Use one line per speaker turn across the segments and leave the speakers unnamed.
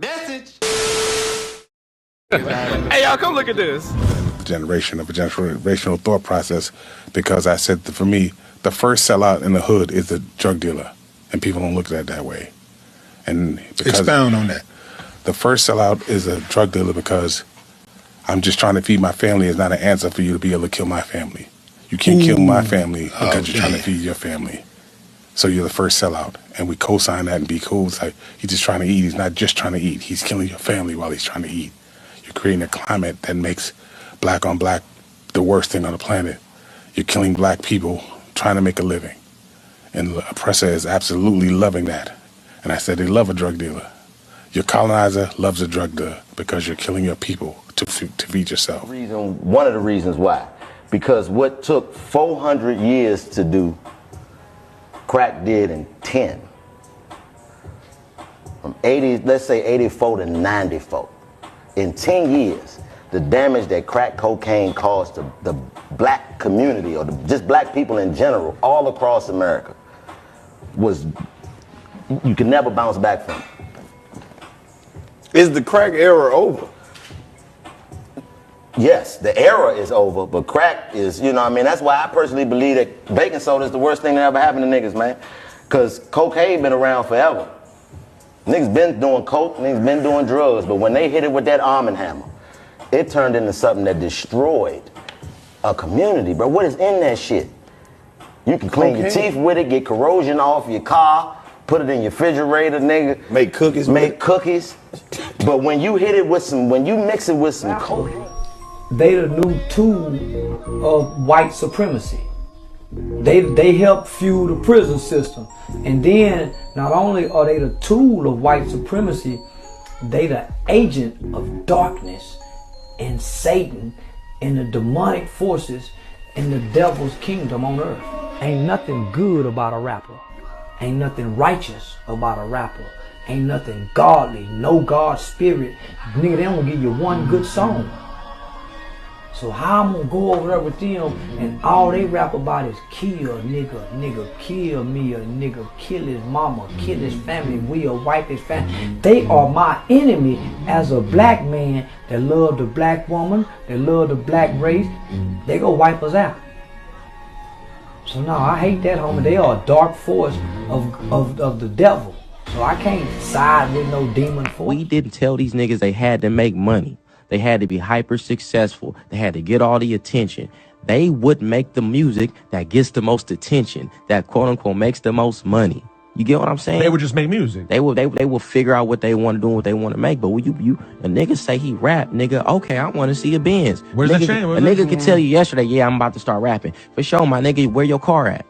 Message.
Hey, y'all, come look at this.
Generational thought process, because I said for me, the first sellout in the hood is the drug dealer, and people don't look at it that way. And because
expound on that.
The first sellout is a drug dealer because I'm just trying to feed my family is not an answer for you to be able to kill my family. You can't kill my family because you're trying to feed your family. So you're the first sellout, and we co-sign that and be cool. It's like, he's just trying to eat. He's not just trying to eat. He's killing your family while he's trying to eat. You're creating a climate that makes black on black the worst thing on the planet. You're killing black people trying to make a living. And the oppressor is absolutely loving that. And I said they love a drug dealer. Your colonizer loves a drug dealer because you're killing your people to feed yourself.
One of the reasons why. Because what took 400 years to do, crack did in 10. From 80, let's say 84 to 94. In 10 years, the damage that crack cocaine caused to the black community, or just black people in general, all across America, was, you can never bounce back from it.
Is the crack era over?
Yes, the era is over, but crack is, you know what I mean? That's why I personally believe that baking soda is the worst thing that ever happened to niggas, man. Because cocaine been around forever. Niggas been doing coke, niggas been doing drugs, but when they hit it with that Arm & Hammer, it turned into something that destroyed a community, bro. What is in that shit? You can clean your teeth with it, get corrosion off your car, put it in your refrigerator, nigga.
Make cookies.
But when you hit it with some, when you mix it with some coke,
they the new tool of white supremacy. They help fuel the prison system. And then not only are they the tool of white supremacy, they the agent of darkness and Satan and the demonic forces in the devil's kingdom on earth. Ain't nothing good about a rapper. Ain't nothing righteous about a rapper. Ain't nothing godly, no God spirit. Nigga, they don't give you one good song. So how I'm gonna go over there with them and all they rap about is kill a nigga kill me, a nigga kill his mama, kill his family, we'll wipe his family. They are my enemy as a black man that love the black woman, that love the black race. They go wipe us out. So no, I hate that, homie. They are a dark force of the devil. So I can't side with no demon force.
We didn't tell these niggas they had to make money. They had to be hyper successful. They had to get all the attention. They would make the music that gets the most attention, that quote unquote makes the most money. You get what I'm saying?
They would just make music.
They will figure out what they want to do and what they want to make. But when you a nigga say he rap, nigga, okay, I want to see a Benz.
Where's the chain?
A nigga could tell you yesterday, yeah, I'm about to start rapping. For sure, my nigga, where your car at?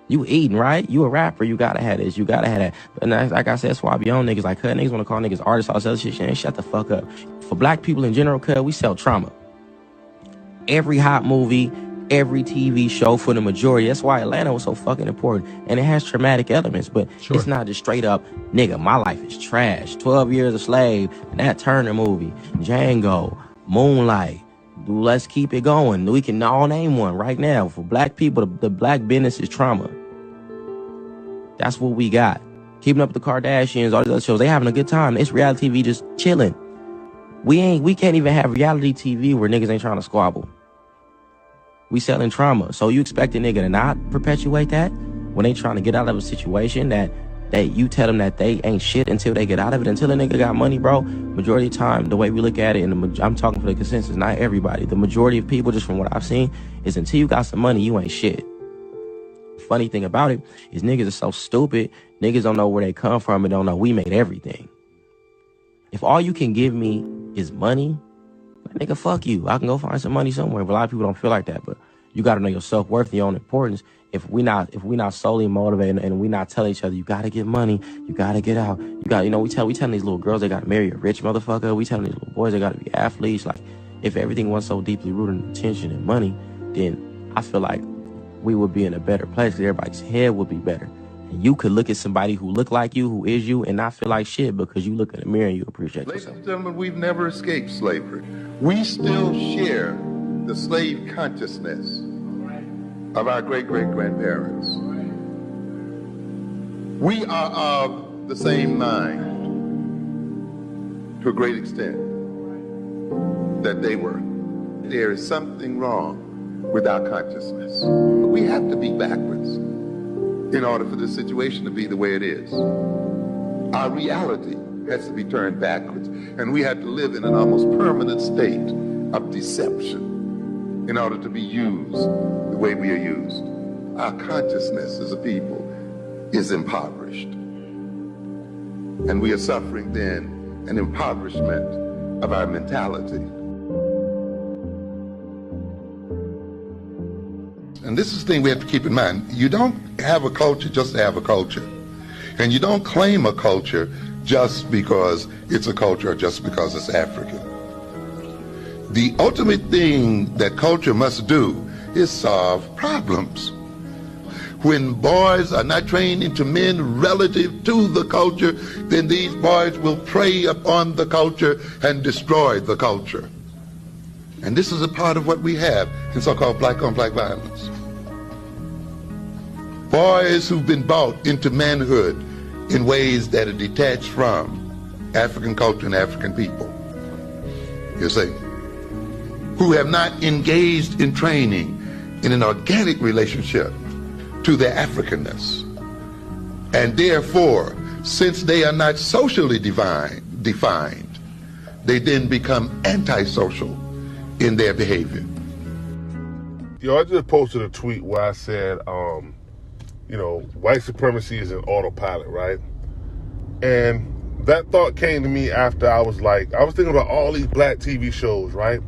You eating, right? You a rapper, you gotta have this, you gotta have that. And like I said, that's why I be on niggas. Like, niggas wanna call niggas artists, all this other shit. Shut the fuck up. For black people in general, we sell trauma. Every hot movie, every TV show for the majority. That's why Atlanta was so fucking important. And it has traumatic elements, but it's not just straight up, nigga, my life is trash. 12 Years a Slave, that Turner movie, Django, Moonlight. Let's keep it going. We can all name one right now. For black people, the black business is trauma. That's what we got. Keeping Up with the Kardashians, all these other shows, they having a good time. It's reality TV just chilling. We can't even have reality TV where niggas ain't trying to squabble. We selling trauma. So you expect a nigga to not perpetuate that when they trying to get out of a situation that you tell them that they ain't shit until they get out of it. Until a nigga got money, bro, majority of the time, the way we look at it, and I'm talking for the consensus, not everybody, the majority of people, just from what I've seen, is until you got some money, you ain't shit. Funny thing about it is niggas are so stupid, niggas don't know where they come from and don't know we made everything. If all you can give me is money, nigga, fuck you. I can go find some money somewhere, but a lot of people don't feel like that. But you gotta know your self-worth and your own importance. If we not solely motivated and we not tell each other, you gotta get money, you gotta get out, you got, we telling these little girls they gotta marry a rich motherfucker, we telling these little boys they gotta be athletes. Like, if everything was so deeply rooted in attention and money, then I feel like we would be in a better place, because everybody's head would be better. And you could look at somebody who look like you, who is you, and not feel like shit because you look in the mirror and you appreciate yourself.
Ladies and gentlemen, we've never escaped slavery. We still share the slave consciousness of our great-great-grandparents. We are of the same mind. to a great extent that they were. There is something wrong with our consciousness. We have to be backwards in order for the situation to be the way it is. Our reality has to be turned backwards, and we have to live in an almost permanent state of deception in order to be used the way we are used. Our consciousness as a people is impoverished, and we are suffering then an impoverishment of our mentality. And this is the thing we have to keep in mind. You don't have a culture just to have a culture. And you don't claim a culture just because it's a culture or just because it's African. The ultimate thing that culture must do is solve problems. When boys are not trained into men relative to the culture, then these boys will prey upon the culture and destroy the culture. And this is a part of what we have in so-called black-on-black violence. Boys who've been brought into manhood in ways that are detached from African culture and African people, you see, who have not engaged in training in an organic relationship to their Africanness. And therefore, since they are not socially defined, they then become antisocial in their behavior.
Yo, I just posted a tweet where I said, you know, white supremacy is an autopilot, right? And that thought came to me after I was thinking about all these black TV shows, right?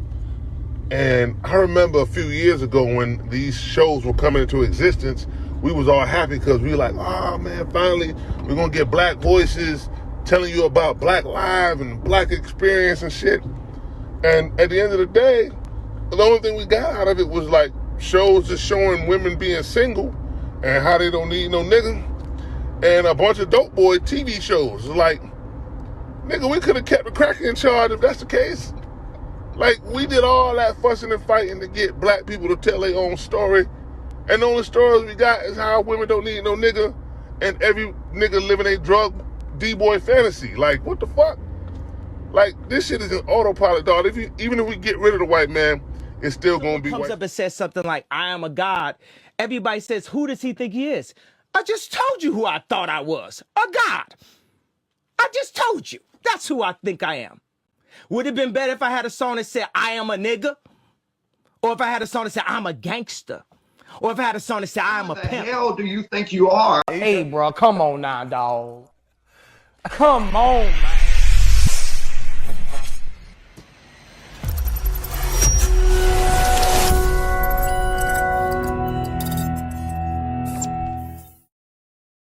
And I remember a few years ago when these shows were coming into existence, we was all happy because we were like, oh man, finally we're gonna get black voices telling you about black life and black experience and shit. And at the end of the day, the only thing we got out of it was like shows just showing women being single and how they don't need no nigga, and a bunch of dope boy TV shows. Like, nigga, we could have kept the cracker in charge if that's the case. Like, we did all that fussing and fighting to get black people to tell their own story, and the only stories we got is how women don't need no nigga, and every nigga living a drug D-boy fantasy. Like, what the fuck? Like, this shit is an autopilot, dog. Even if we get rid of the white man, it's still gonna be
comes
white.
up and says something like, I am a god. Everybody says, who does he think he is? I just told you who I thought I was. A god. I just told you. That's who I think I am. Would it have been better if I had a song that said, I am a nigga? Or if I had a song that said, I'm a gangster? Or if I had a song that said, I am a pimp?
What the hell do you think you are?
Hey, bro, come on now, dog. Come on, man.